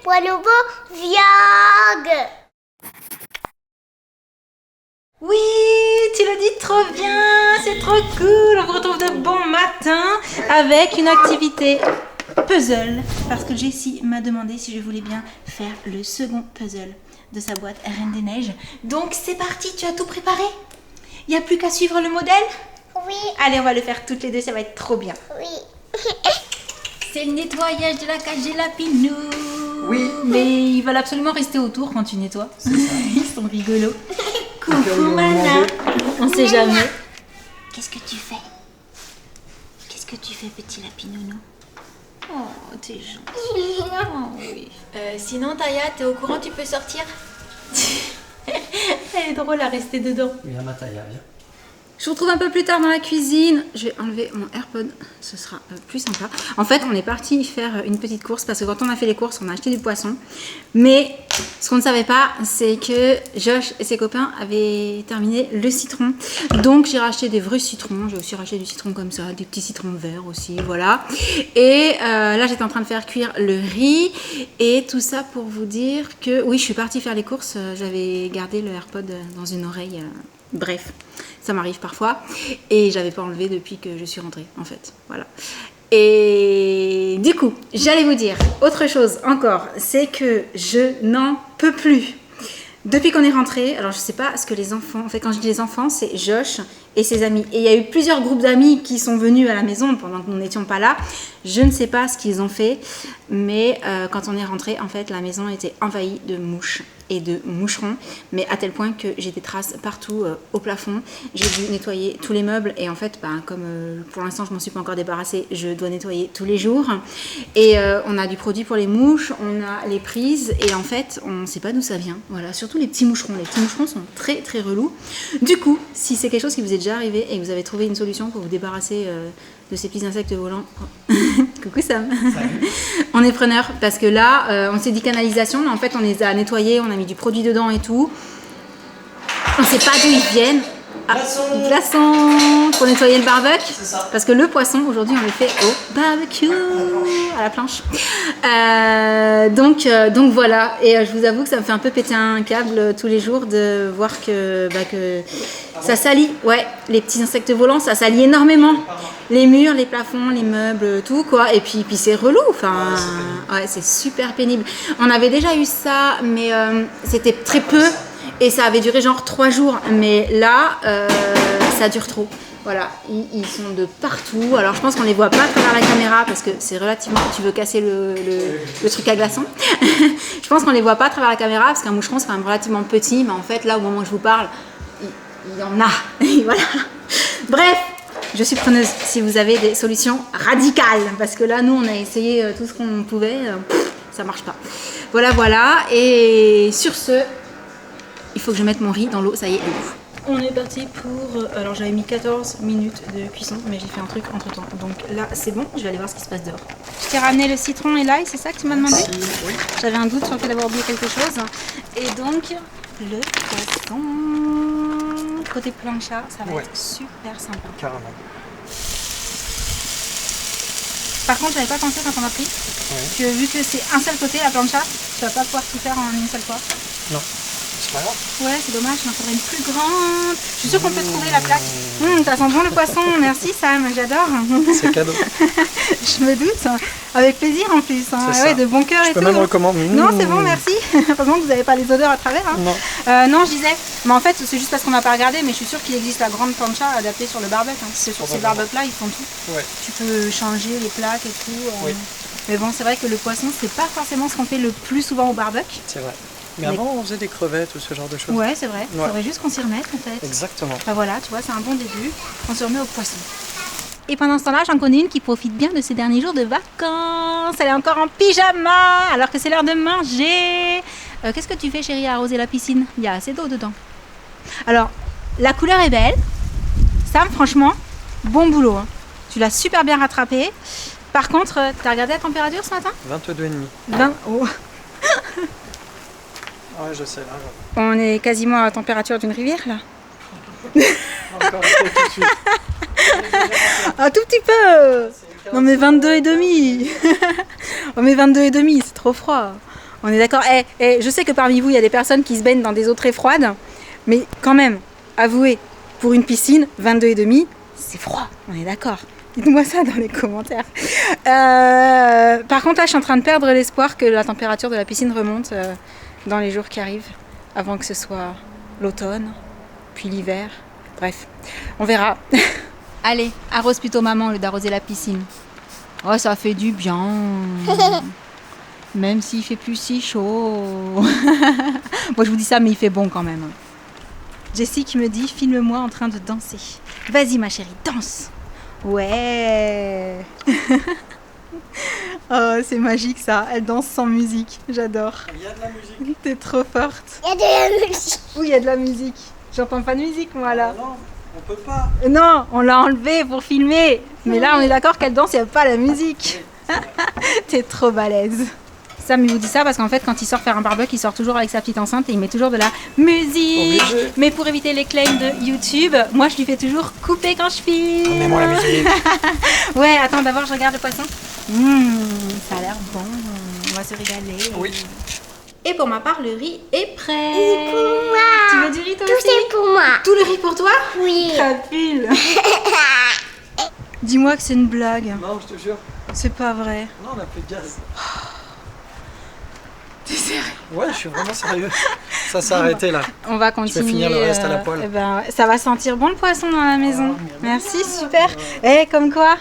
pour un nouveau vlog. Oui, tu le dis trop bien, c'est trop cool. On vous retrouve de bon matin avec une activité puzzle. Parce que Jessie m'a demandé si je voulais bien faire le second puzzle de sa boîte Reine des Neiges. Donc c'est parti, tu as tout préparé? Il n'y a plus qu'à suivre le modèle? Oui. Allez, on va le faire toutes les deux, ça va être trop bien. Oui. C'est le nettoyage de la cage des lapinous. Oui. Mais ils veulent absolument rester autour quand tu nettoies. C'est ça. Ils sont rigolos. Au cas où ils Coucou vont Mana. manger. On sait jamais. Qu'est-ce que tu fais? Qu'est-ce que tu fais, petit lapinounou? Oh, t'es gentil. Oh, oui. Sinon, Taya, t'es au courant, tu peux sortir? Elle est drôle à rester dedans. Viens, Mataya, viens. Je vous retrouve un peu plus tard dans la cuisine. Je vais enlever mon AirPod, ce sera plus sympa. En fait, on est parti faire une petite course parce que quand on a fait les courses, on a acheté du poisson. Mais ce qu'on ne savait pas, c'est que Josh et ses copains avaient terminé le citron. Donc j'ai racheté des vrais citrons. J'ai aussi racheté du citron comme ça, des petits citrons verts aussi, voilà. Et là, j'étais en train de faire cuire le riz. Et tout ça pour vous dire que, oui, je suis partie faire les courses. J'avais gardé le AirPod dans une oreille. Bref, ça m'arrive parfois et j'avais pas enlevé depuis que je suis rentrée en fait, voilà. Et du coup, j'allais vous dire autre chose encore, c'est que je n'en peux plus. Depuis qu'on est rentré, alors je sais pas ce que les enfants, en fait quand je dis les enfants, c'est Josh et ses amis. Et il y a eu plusieurs groupes d'amis qui sont venus à la maison pendant que nous n'étions pas là. Je ne sais pas ce qu'ils ont fait, mais quand on est rentré, en fait, la maison était envahie de mouches et de moucherons, mais à tel point que j'ai des traces partout au plafond. J'ai dû nettoyer tous les meubles et en fait, comme pour l'instant je m'en suis pas encore débarrassée, je dois nettoyer tous les jours. Et on a du produit pour les mouches, on a les prises et en fait, on ne sait pas d'où ça vient. Voilà, surtout les petits moucherons. Les petits moucherons sont très très relous. Du coup, si c'est quelque chose qui vous est déjà arrivé et que vous avez trouvé une solution pour vous débarrasser de ces petits insectes volants. Coucou Sam. On est preneur parce que là, on s'est dit canalisation, mais en fait on les a nettoyés, on a mis du produit dedans et tout. On sait pas d'où ils viennent. Glaçons pour nettoyer le barbecue. Parce que le poisson, aujourd'hui, on le fait au barbecue, à la planche. Donc voilà. Et je vous avoue que ça me fait un peu péter un câble tous les jours de voir que ça salit. Ouais, les petits insectes volants, ça salit énormément. Les murs, les plafonds, les meubles, tout quoi. Et puis c'est relou. Enfin, ouais, c'est super pénible. On avait déjà eu ça, mais c'était très peu. Et ça avait duré genre 3 jours, mais là, ça dure trop. Voilà, ils sont de partout. Alors je pense qu'on les voit pas à travers la caméra parce que c'est relativement... Tu veux casser le truc à glaçons. Je pense qu'on les voit pas à travers la caméra parce qu'un moucheron c'est quand même relativement petit, mais en fait là au moment où je vous parle, il y en a. Et voilà. Bref, je suis preneuse si vous avez des solutions radicales parce que là nous on a essayé tout ce qu'on pouvait, ça marche pas. Voilà. Et sur ce... Il faut que je mette mon riz dans l'eau, ça y est, elle bouffe. On est parti pour... alors j'avais mis 14 minutes de cuisson, mais j'ai fait un truc entre temps. Donc là, c'est bon, je vais aller voir ce qui se passe dehors. Je t'ai ramené le citron et l'ail, c'est ça que tu m'as demandé? Oui. J'avais un doute sur le fait d'avoir oublié quelque chose. Et donc, le poisson... Côté plancha, ça va être super sympa. Carrément. Par contre, j'avais pas pensé quand on a pris que vu que c'est un seul côté, la plancha, tu vas pas pouvoir tout faire en une seule fois. Non. C'est pas grave. Ouais, c'est dommage, il en faudrait une plus grande. Je suis sûre qu'on peut trouver la plaque. Ça sent bon le poisson, merci Sam, j'adore. C'est cadeau. Je me doute, avec plaisir en plus. Hein. C'est Ouais, ça. de bon cœur et Je peux tout. même recommander. Non, c'est bon, merci. Heureusement que vous n'avez pas les odeurs à travers. Hein. Non. Non, je disais, mais en fait, c'est juste parce qu'on n'a pas regardé, mais je suis sûre qu'il existe la grande plancha adaptée sur le barbecue. Hein. C'est sur ces barbecues-là, ils font tout. Ouais. Tu peux changer les plaques et tout. Oui. Mais bon, c'est vrai que le poisson, c'est pas forcément ce qu'on fait le plus souvent au barbecue. C'est vrai. Mais avant, on faisait des crevettes ou ce genre de choses. Ouais, c'est vrai. Il Ouais. faudrait juste qu'on s'y remette en fait. Exactement. Bah voilà, tu vois, c'est un bon début. On se remet au poisson. Et pendant ce temps-là, j'en connais une qui profite bien de ces derniers jours de vacances. Elle est encore en pyjama alors que c'est l'heure de manger. Qu'est-ce que tu fais, chérie, à arroser la piscine? Il y a assez d'eau dedans. Alors, la couleur est belle. Sam, franchement, bon boulot. Hein. Tu l'as super bien rattrapé. Par contre, t'as regardé la température ce matin? 22,5. 20. Oh. Ouais, je sais. Là, On est quasiment à la température d'une rivière là. Encore un peu tout de suite. Un tout petit peu. Non mais 22 et demi. On met 22 et demi, c'est trop froid. On est d'accord. Je sais que parmi vous, il y a des personnes qui se baignent dans des eaux très froides, mais quand même, avouez, pour une piscine, 22,5, c'est froid. On est d'accord. Dites-moi ça dans les commentaires. Par contre, là, je suis en train de perdre l'espoir que la température de la piscine remonte dans les jours qui arrivent, avant que ce soit l'automne, puis l'hiver. Bref, on verra. Allez, arrose plutôt maman au lieu d'arroser la piscine. Oh, ça fait du bien. Même s'il fait plus si chaud. Moi, je vous dis ça, mais il fait bon quand même. Jessie qui me dit, filme-moi en train de danser. Vas-y, ma chérie, danse. Ouais. Oh, c'est magique ça. Elle danse sans musique. J'adore. Il y a de la musique. T'es trop forte. Il y a de la musique. Oui, il y a de la musique. J'entends pas de musique, moi, là. Non, on peut pas. Non, on l'a enlevé pour filmer. Mais là, on est d'accord qu'elle danse, il n'y a pas la musique. T'es trop balèze. Sam, il vous dit ça parce qu'en fait, quand il sort faire un barbecue, il sort toujours avec sa petite enceinte et il met toujours de la musique. Obligé. Mais pour éviter les claims de YouTube, moi, je lui fais toujours couper quand je filme. Mets-moi la musique. Ouais, attends, d'abord, je regarde le poisson. Ça a l'air bon. On va se régaler. Oui. Et pour ma part, le riz est prêt. C'est pour moi. Tu veux du riz, toi Tout aussi? c'est pour moi. Tout le riz pour toi? Oui. Capule. Dis-moi que c'est une blague. Non, je te jure. C'est pas vrai. Non, on a plus de gaz. T'es sérieux? Ouais, je suis vraiment sérieux. Ça s'est arrêté là. On va continuer. finir le reste à la poêle. Eh ben, ça va sentir bon le poisson dans la maison. Oh, Merci, super. Comme quoi,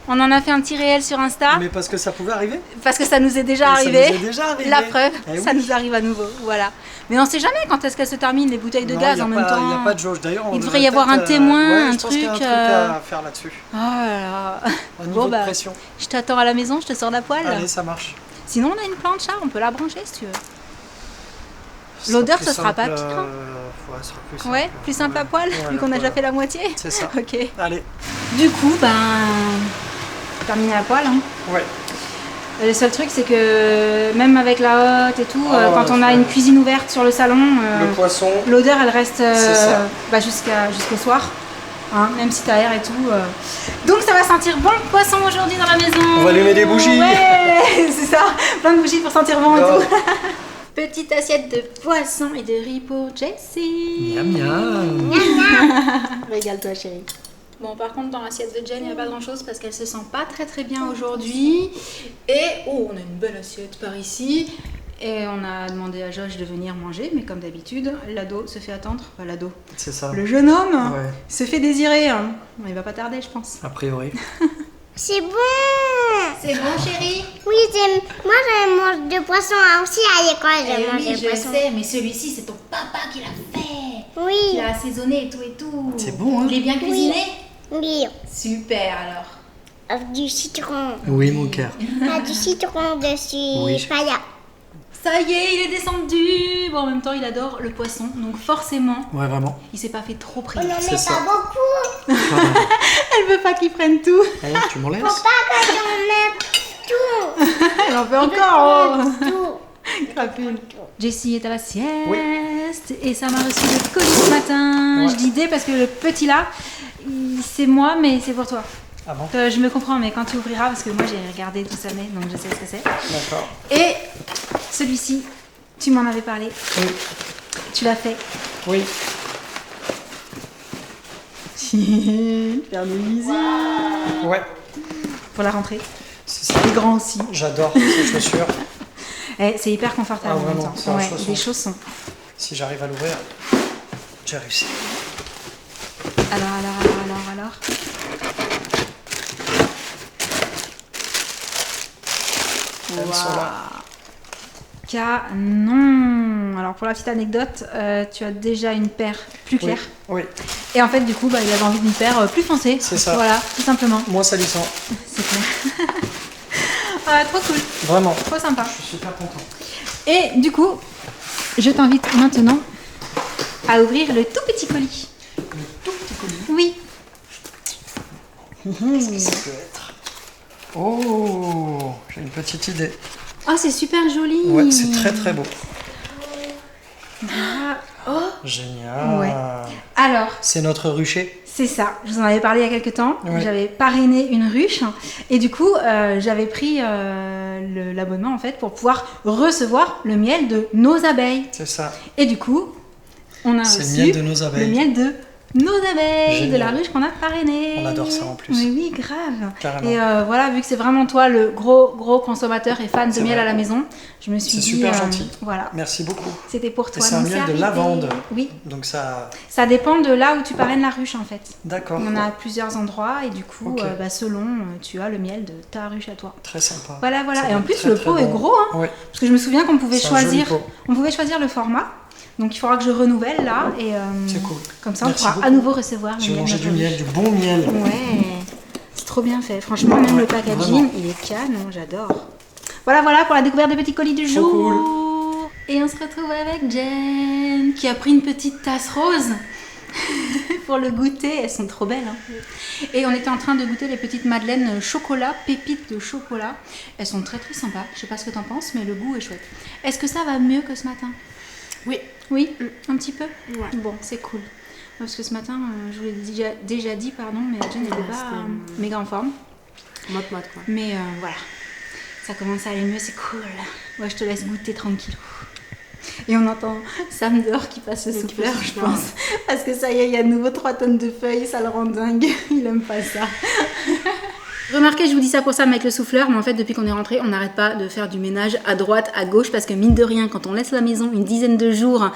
on en a fait un petit réel sur Insta. Mais parce que ça pouvait arriver. Parce que ça nous est déjà Et arrivé. Ça nous est déjà arrivé. La preuve, Eh ça oui. nous arrive à nouveau. Voilà. Mais on sait jamais quand est-ce qu'elles se terminent les bouteilles de Non, gaz y a en pas- même temps. Il n'y a pas de jauge. D'ailleurs, on Il devrait devrait y avoir un peut-être, témoin, ouais, un je pense qu'il y a truc, à faire là-dessus. Oh là là. Au niveau Bon, de bah, pression. je t'attends à la maison, je te sors la poêle. Allez, ça marche. Sinon, on a une plancha, on peut la brancher si tu veux. Ce L'odeur, plus ce sera pas simple, pire, hein. Ouais, ce sera plus simple. Ouais, plus simple à poil, Ouais, vu qu'on a déjà voilà. fait la moitié. C'est ça. Ok. Allez. Du coup, terminé la poêle. Hein. Ouais. Le seul truc, c'est que même avec la hotte et tout, Ah ouais, quand on a ouais. une cuisine ouverte sur le salon, Le poisson. l'odeur, elle reste C'est ça. jusqu'au soir. Hein, même si t'as air et tout. Donc ça va sentir bon le poisson aujourd'hui dans la maison. On va allumer des bougies. Ouais, c'est ça. Plein de bougies pour sentir bon et Go. tout. Petite assiette de poisson et de riz pour Jessie. Miam miam. Régale-toi chérie. Bon, par contre, dans l'assiette de Jen, il n'y a pas grand-chose parce qu'elle se sent pas très très bien aujourd'hui. Et, oh, on a une belle assiette par ici. Et on a demandé à Josh de venir manger, mais comme d'habitude, l'ado se fait attendre. Enfin, l'ado. C'est ça. Le jeune homme Ouais. se fait désirer. Hein. Il va pas tarder, je pense. A priori. C'est bon. C'est bon, chérie? Oui, moi je mange de poisson aussi à l'école. Je mange de poisson. mais celui-ci, c'est ton papa qui l'a fait. Oui. Il a assaisonné et tout et tout. C'est bon, hein? Il est bien cuisiné? Oui. Super, alors. Avec du citron. Oui, mon cœur. Pas du citron dessus. Oui. Pas là. Ça y est, il est descendu. Bon, en même temps, il adore le poisson, donc forcément, Ouais, vraiment. il s'est pas fait trop On prier. n'en C'est met ça. pas beaucoup. Elle veut pas qu'il prenne tout. Allez, tu m'en laisses? Faut pas que j'en mette tout. Elle en veut encore. Tout. Crapule. Jessie est à la sieste Oui. et ça m'a reçu le colis ce matin. Ouais. Je dis des parce que le petit là, c'est moi, mais c'est pour toi. Ah bon? Je me comprends, mais quand tu ouvriras, parce que moi j'ai regardé tout ça, mais donc je sais ce que c'est. D'accord. Et celui-ci, tu m'en avais parlé, Oui. tu l'as fait. Oui. Faire des musiques. Ouais. Pour la rentrée. C'est ça. Les grands aussi. J'adore ces chaussures. C'est hyper confortable Ah, en même vraiment, temps. c'est un Ouais, chausson. des chaussons. Si j'arrive à l'ouvrir, j'ai réussi. Alors. Elles sont là. Canon. Alors pour la petite anecdote, tu as déjà une paire plus claire. Oui. Et en fait du coup il avait envie d'une paire plus foncée. C'est ça. Voilà, tout simplement. Moins salissant. C'est clair. Ah, trop cool, Vraiment. trop sympa. Je suis super content. Et du coup, je t'invite maintenant à ouvrir le tout petit colis. Le tout petit colis. Oui. Qu'est-ce que ça peut être? Oh, j'ai une petite idée. Oh, c'est super joli. Ouais, c'est très très beau. Ah, oh, Génial. Ouais. Alors, C'est notre rucher. c'est ça, je vous en avais parlé il y a quelques temps. Ouais. J'avais parrainé une ruche et du coup, j'avais pris l'abonnement en fait pour pouvoir recevoir le miel de nos abeilles. C'est ça. Et du coup, on a C'est reçu le miel de nos abeilles. le miel de nos abeilles, Génial. de la ruche qu'on a parrainée. On adore ça en plus. Mais oui, grave. Carrément. Et voilà, vu que c'est vraiment toi le gros consommateur et fan de C'est miel vrai. à la maison, je me suis C'est dit... super gentil. Voilà, Merci beaucoup. c'était pour toi. c'est un donc miel de arrivé. lavande. Oui, Donc ça... ça dépend de là où tu parraines la ruche en fait. D'accord. Il y en a plusieurs endroits et du coup, Ok. selon, tu as le miel de ta ruche à toi. Très sympa. Voilà. Ça Et en doit plus, être très, le très pot est bon. gros, hein, Oui. parce que je me souviens qu'on pouvait C'est un joli choisir, pot. le format. Donc il faudra que je renouvelle là et C'est cool. comme ça on Merci pourra beaucoup. à nouveau recevoir le Je vais miel manger de du notre miel, du bon miel. Ouais, c'est trop bien fait. Franchement, même Ouais, le packaging, vraiment. il est canon, j'adore. Voilà pour la découverte des petits colis du Trop jour. Et on se retrouve avec Jen, qui a pris une petite tasse rose pour le goûter. Elles sont trop belles. Hein. Et on était en train de goûter les petites madeleines chocolat, pépites de chocolat. Elles sont très très sympas. Je sais pas ce que t'en penses, mais le goût est chouette. Est-ce que ça va mieux que ce matin? Oui. Oui, un petit peu. Ouais. Bon, c'est cool. Parce que ce matin, je vous l'ai déjà dit, mais Jen n'était pas c'était, méga en forme. Mode quoi. Mais voilà, ça commence à aller mieux, c'est cool. Moi, je te laisse goûter tranquille. Et on entend Sam dehors qui passe le Qui souffleur, passe le je souffleur. pense. Parce que ça y est, il y a de nouveau 3 tonnes de feuilles, ça le rend dingue. Il aime pas ça. Remarquez, je vous dis ça pour ça avec le souffleur, mais en fait, depuis qu'on est rentré, on n'arrête pas de faire du ménage à droite, à gauche, parce que mine de rien, quand on laisse la maison une dizaine de jours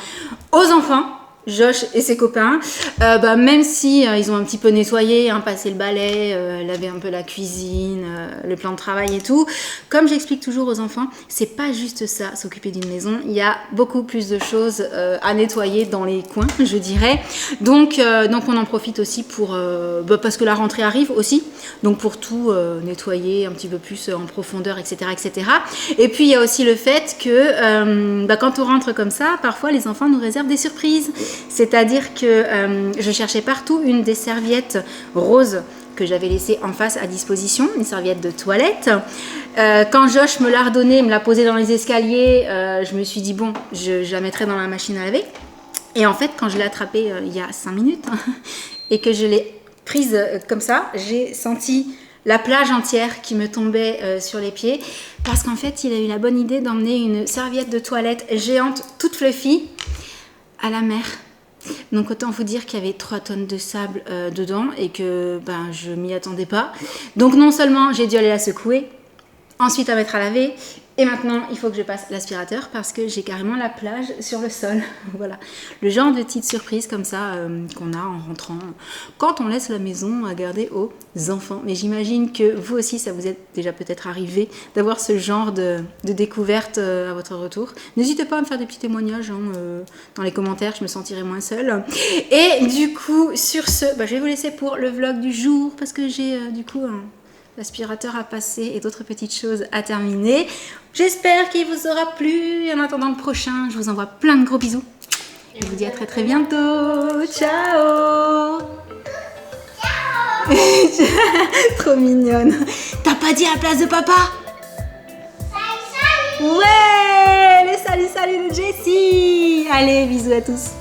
aux enfants, Josh et ses copains, même si ils ont un petit peu nettoyé, passé le balai, lavé un peu la cuisine, le plan de travail et tout, comme j'explique toujours aux enfants, c'est pas juste ça, s'occuper d'une maison, il y a beaucoup plus de choses à nettoyer dans les coins, je dirais. Donc on en profite aussi pour, parce que la rentrée arrive aussi, donc pour tout nettoyer un petit peu plus en profondeur, etc., etc. Et puis il y a aussi le fait que quand on rentre comme ça, parfois les enfants nous réservent des surprises. C'est-à-dire que je cherchais partout une des serviettes roses que j'avais laissées en face à disposition, une serviette de toilette. Quand Josh me l'a redonnée, me l'a posée dans les escaliers, je me suis dit bon, je la mettrai dans la machine à laver. Et en fait, quand je l'ai attrapée il y a 5 minutes et que je l'ai prise comme ça, j'ai senti la plage entière qui me tombait sur les pieds parce qu'en fait, il a eu la bonne idée d'emmener une serviette de toilette géante, toute fluffy, à la mer. Donc autant vous dire qu'il y avait 3 tonnes de sable dedans et que je m'y attendais pas. Donc non seulement j'ai dû aller la secouer, ensuite la mettre à laver, et maintenant il faut que je passe l'aspirateur parce que j'ai carrément la plage sur le sol. Voilà, le genre de petite surprise comme ça qu'on a en rentrant quand on laisse la maison à garder aux enfants. Mais j'imagine que vous aussi ça vous est déjà peut-être arrivé d'avoir ce genre de découverte à votre retour. N'hésitez pas à me faire des petits témoignages dans les commentaires, je me sentirai moins seule. Et du coup sur ce, je vais vous laisser pour le vlog du jour parce que j'ai l'aspirateur à passer et d'autres petites choses à terminer. J'espère qu'il vous aura plu. En attendant le prochain, je vous envoie plein de gros bisous. Et je vous dis à très très bientôt. Ciao. Trop mignonne. T'as pas dit à la place de papa? Ouais, les salut de Jessie. Allez, bisous à tous.